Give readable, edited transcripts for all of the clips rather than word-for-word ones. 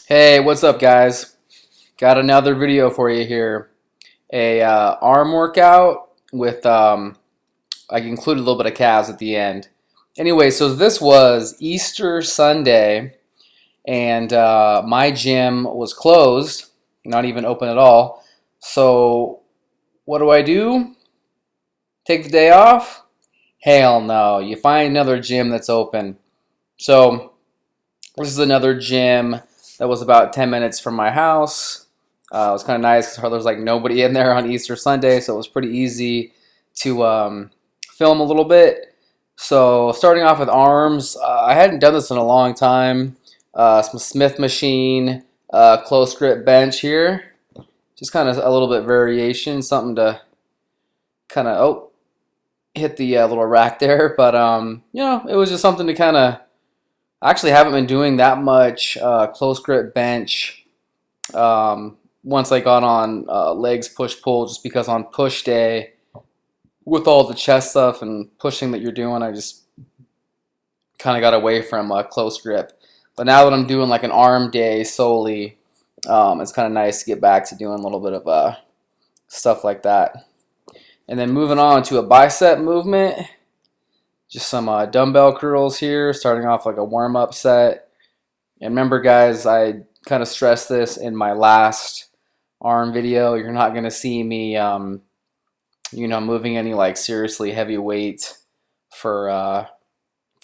Hey, what's up, guys? Got another video for you here. A arm workout with I included a little bit of calves at the end. Anyway, so this was Easter Sunday, and my gym was closed, not even open at all. So what do? Take the day off? Hell no! You find another gym that's open. So this is another gym that was about 10 minutes from my house. It was kind of nice because there was like nobody in there on Easter Sunday, so it was pretty easy to film a little bit. So starting off with arms, I hadn't done this in a long time. Some Smith machine, close grip bench here. Just kind of a little bit variation, something to kind of hit the little rack there. But it was just something to kind of. I actually haven't been doing that much close grip bench once I got on legs push pull, just because on push day with all the chest stuff and pushing that you're doing, I just kind of got away from close grip. But now that I'm doing like an arm day solely, it's kind of nice to get back to doing a little bit of stuff like that. And then moving on to a bicep movement. Just some dumbbell curls here, starting off like a warm-up set. And remember, guys, I kind of stressed this in my last arm video. You're not going to see me, moving any like seriously heavy weight for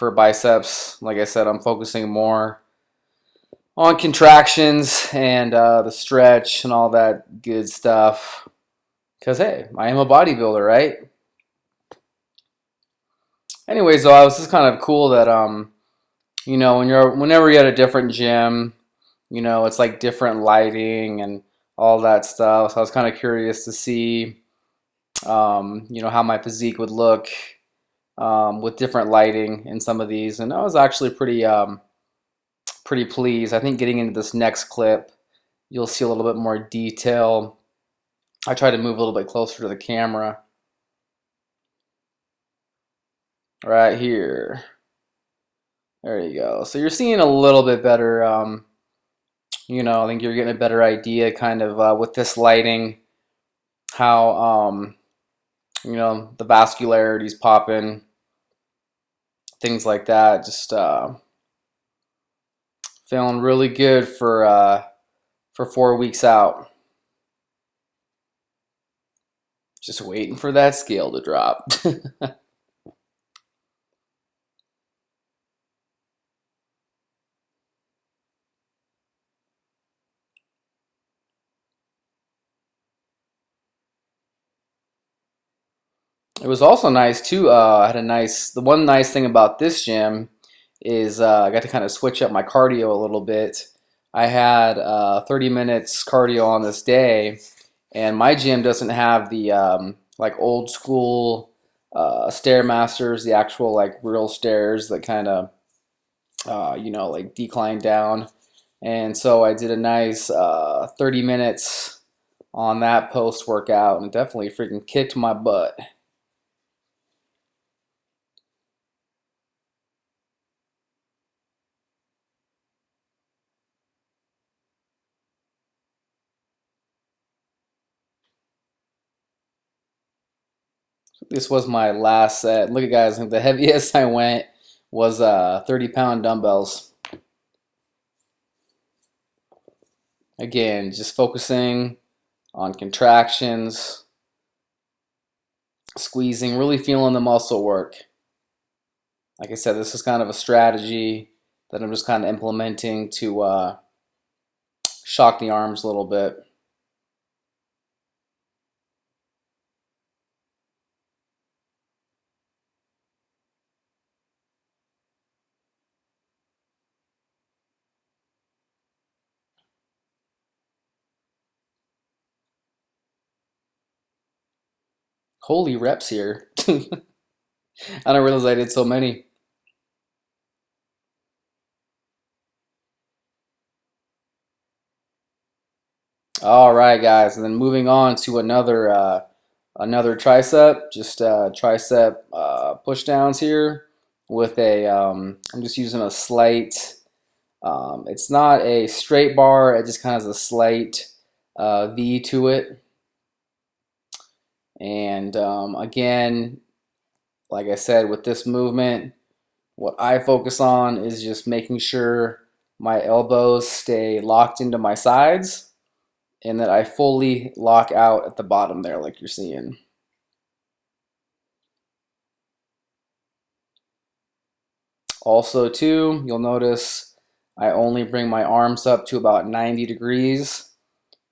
biceps. Like I said, I'm focusing more on contractions and the stretch and all that good stuff. Because hey, I am a bodybuilder, right? Anyways, though, it's just kind of cool that whenever you're at a different gym, it's like different lighting and all that stuff. So I was kind of curious to see, how my physique would look with different lighting in some of these, and I was actually pretty pleased. I think getting into this next clip, you'll see a little bit more detail. I tried to move a little bit closer to the camera. Right here. There you go. So you're seeing a little bit better, I think you're getting a better idea kind of with this lighting, how, the vascularity's popping, things like that. Just feeling really good for 4 weeks out. Just waiting for that scale to drop. It was also nice too. The one nice thing about this gym is I got to kind of switch up my cardio a little bit. I had 30 minutes cardio on this day, and my gym doesn't have the like old school stairmasters, the actual like real stairs that kind of like decline down. And so I did a nice 30 minutes on that post workout, and it definitely freaking kicked my butt. This was my last set. Look at, guys, the heaviest I went was 30-pound dumbbells. Again, just focusing on contractions, squeezing, really feeling the muscle work. Like I said, this is kind of a strategy that I'm just kind of implementing to shock the arms a little bit. Holy reps here. I didn't realize I did so many. All right, guys, and then moving on to another tricep, just tricep push downs here with a I'm just using a slight It's not a straight bar, it just kind of has a slight V to it. And again, like I said, with this movement, what I focus on is just making sure my elbows stay locked into my sides and that I fully lock out at the bottom there like you're seeing. Also too, you'll notice I only bring my arms up to about 90 degrees,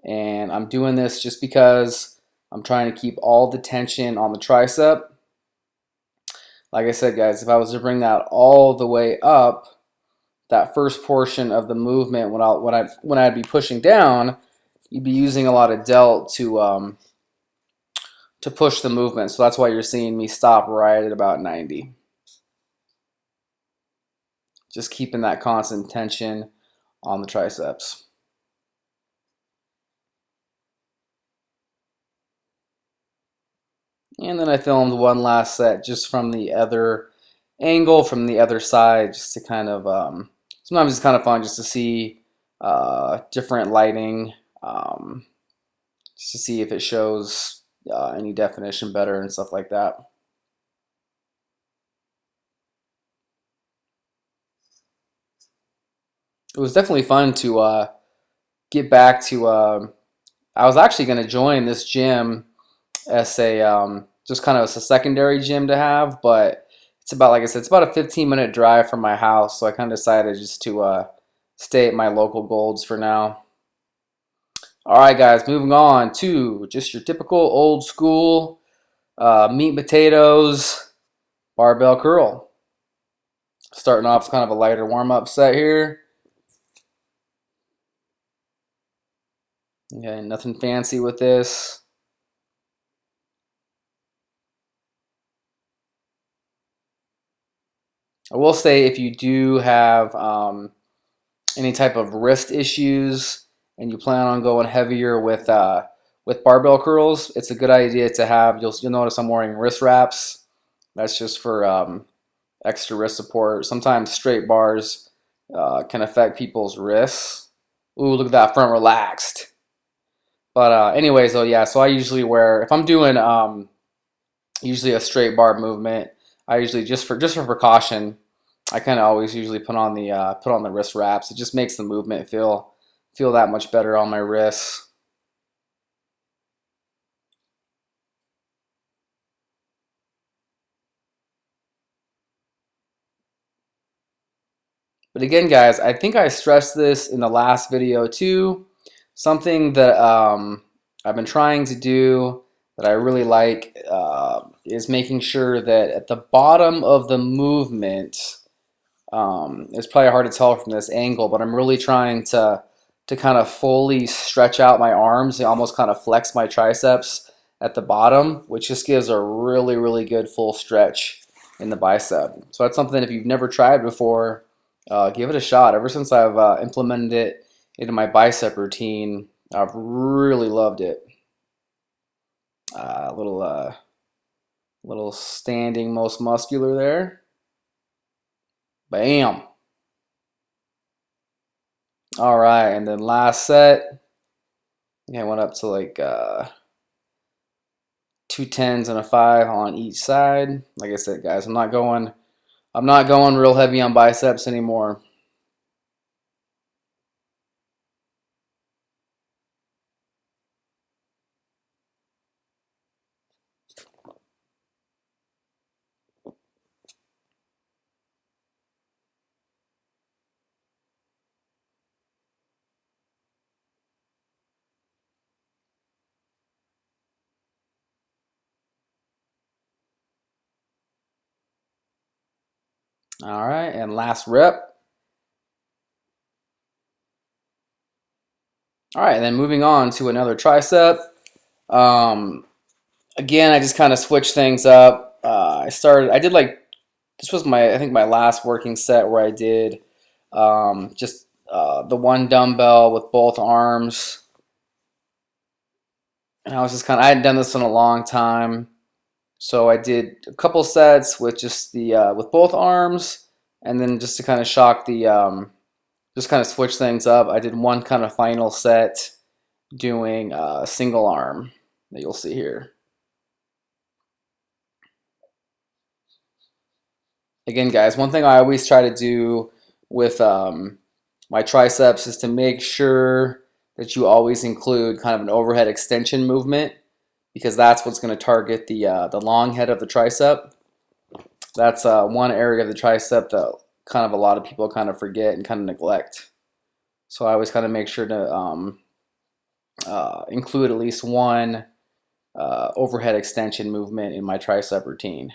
and I'm doing this just because I'm trying to keep all the tension on the tricep. Like I said, guys, if I was to bring that all the way up, that first portion of the movement when I'd be pushing down, you'd be using a lot of delt to push the movement. So that's why you're seeing me stop right at about 90. Just keeping that constant tension on the triceps. And then I filmed one last set just from the other angle, from the other side, just to kind of, sometimes it's kind of fun just to see different lighting, just to see if it shows any definition better and stuff like that. It was definitely fun to get back to, I was actually going to join this gym as a just kind of as a secondary gym to have, but it's about, like I said, it's about a 15-minute drive from my house, so I kind of decided just to stay at my local Golds for now. All right, guys, moving on to just your typical old school meat and potatoes barbell curl. Starting off kind of a lighter warm-up set here. Okay, nothing fancy with this. I will say if you do have any type of wrist issues and you plan on going heavier with barbell curls, it's a good idea to have. You'll notice I'm wearing wrist wraps. That's just for extra wrist support. Sometimes straight bars can affect people's wrists. Ooh, look at that front relaxed. But anyways, though, yeah. So I usually wear, if I'm doing usually a straight bar movement, I usually just for precaution, I kind of always usually put on the wrist wraps. It just makes the movement feel that much better on my wrists. But again, guys, I think I stressed this in the last video too. Something that I've been trying to do that I really like is making sure that at the bottom of the movement, it's probably hard to tell from this angle, but I'm really trying to kind of fully stretch out my arms and almost kind of flex my triceps at the bottom, which just gives a really, really good full stretch in the bicep. So that's something, if you've never tried before, give it a shot. Ever since I've implemented it into my bicep routine, I've really loved it. Little standing most muscular there. Bam. All right, and then last set, I went up to like 2 10s and a 5 on each side. Like I said, guys, I'm not going real heavy on biceps anymore. All right, and last rep. All right, and then moving on to another tricep. Again, I just kind of switched things up. I did like, this was I think my last working set where I did just the one dumbbell with both arms. And I was just I hadn't done this in a long time. So I did a couple sets with just the with both arms, and then just to kind of shock the just kind of switch things up. I did one kind of final set doing single arm that you'll see here. Again, guys, one thing I always try to do with my triceps is to make sure that you always include kind of an overhead extension movement, because that's what's going to target the long head of the tricep. That's one area of the tricep that kind of a lot of people kind of forget and kind of neglect. So I always kind of make sure to include at least one overhead extension movement in my tricep routine.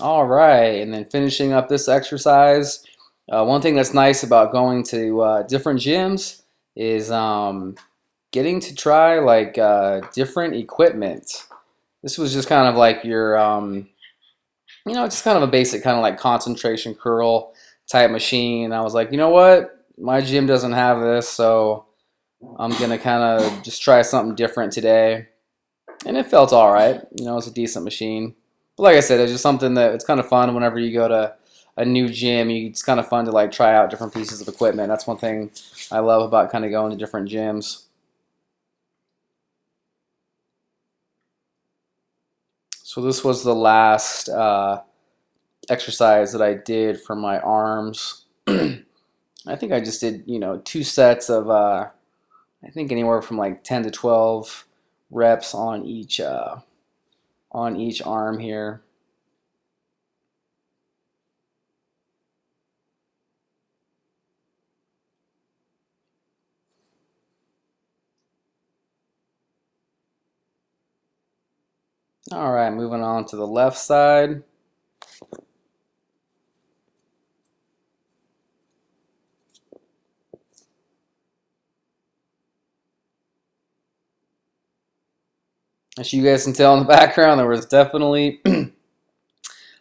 All right, and then finishing up this exercise, one thing that's nice about going to different gyms is getting to try like different equipment. This was just kind of like your, just kind of a basic kind of like concentration curl type machine. I was like, you know what? My gym doesn't have this, so I'm gonna kind of just try something different today. And it felt all right. It's a decent machine. But like I said, it's just something that it's kind of fun whenever you go to a new gym. It's kind of fun to like try out different pieces of equipment. That's one thing I love about kind of going to different gyms. So this was the last exercise that I did for my arms. I think I just did, 2 sets of, I think anywhere from like 10 to 12 reps on each arm here. All right, moving on to the left side. As you guys can tell in the background, there was definitely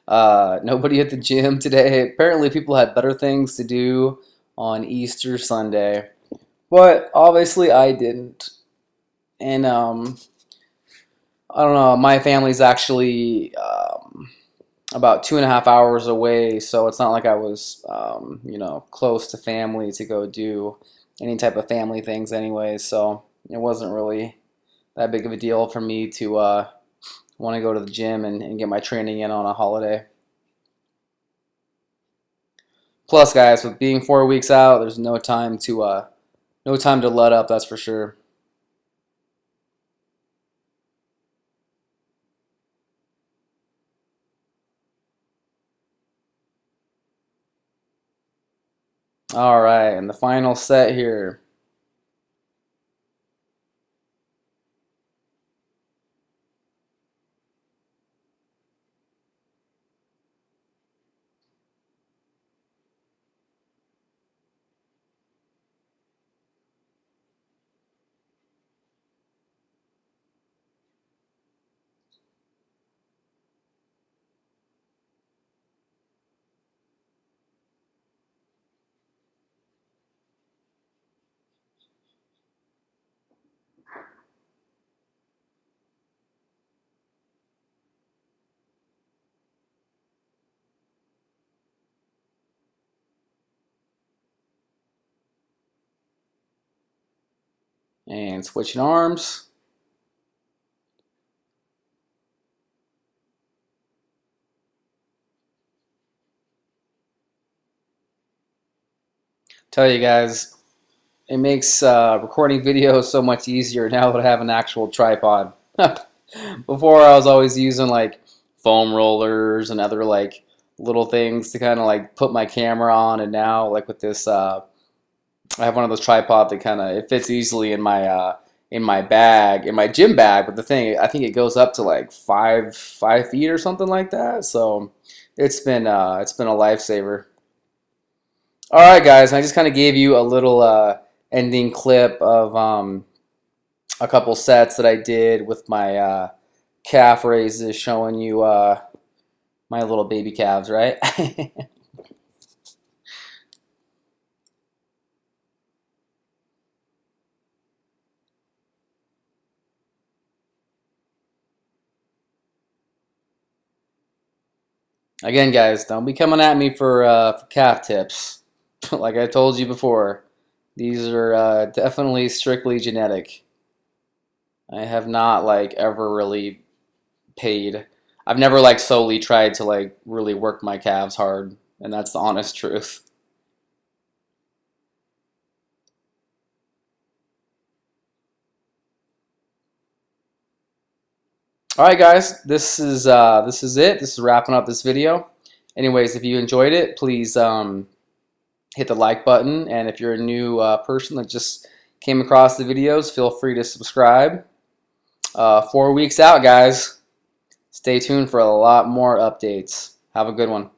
nobody at the gym today. Apparently, people had better things to do on Easter Sunday, but obviously I didn't. And I don't know. My family's actually about 2.5 hours away, so it's not like I was, close to family to go do any type of family things, anyway. So it wasn't really that big of a deal for me to want to go to the gym and get my training in on a holiday. Plus, guys, with being 4 weeks out, there's no time to let up. That's for sure. All right, and the final set here. And switching arms. Tell you guys, it makes recording videos so much easier now that I have an actual tripod. Before I was always using like foam rollers and other like little things to kind of like put my camera on, and now like with this, I have one of those tripods that kind of it fits easily in my bag, in my gym bag. But the thing, I think it goes up to like 5 feet or something like that. So it's been a lifesaver. All right, guys. I just kind of gave you a little ending clip of a couple sets that I did with my calf raises, showing you my little baby calves, right? Again, guys, don't be coming at me for calf tips. Like I told you before, these are definitely strictly genetic. I have not like ever really paid. I've never like solely tried to like really work my calves hard, and that's the honest truth. All right, guys, this is it. This is wrapping up this video. Anyways, if you enjoyed it, please hit the like button, and if you're a new person that just came across the videos, feel free to subscribe. 4 weeks out, guys. Stay tuned for a lot more updates. Have a good one.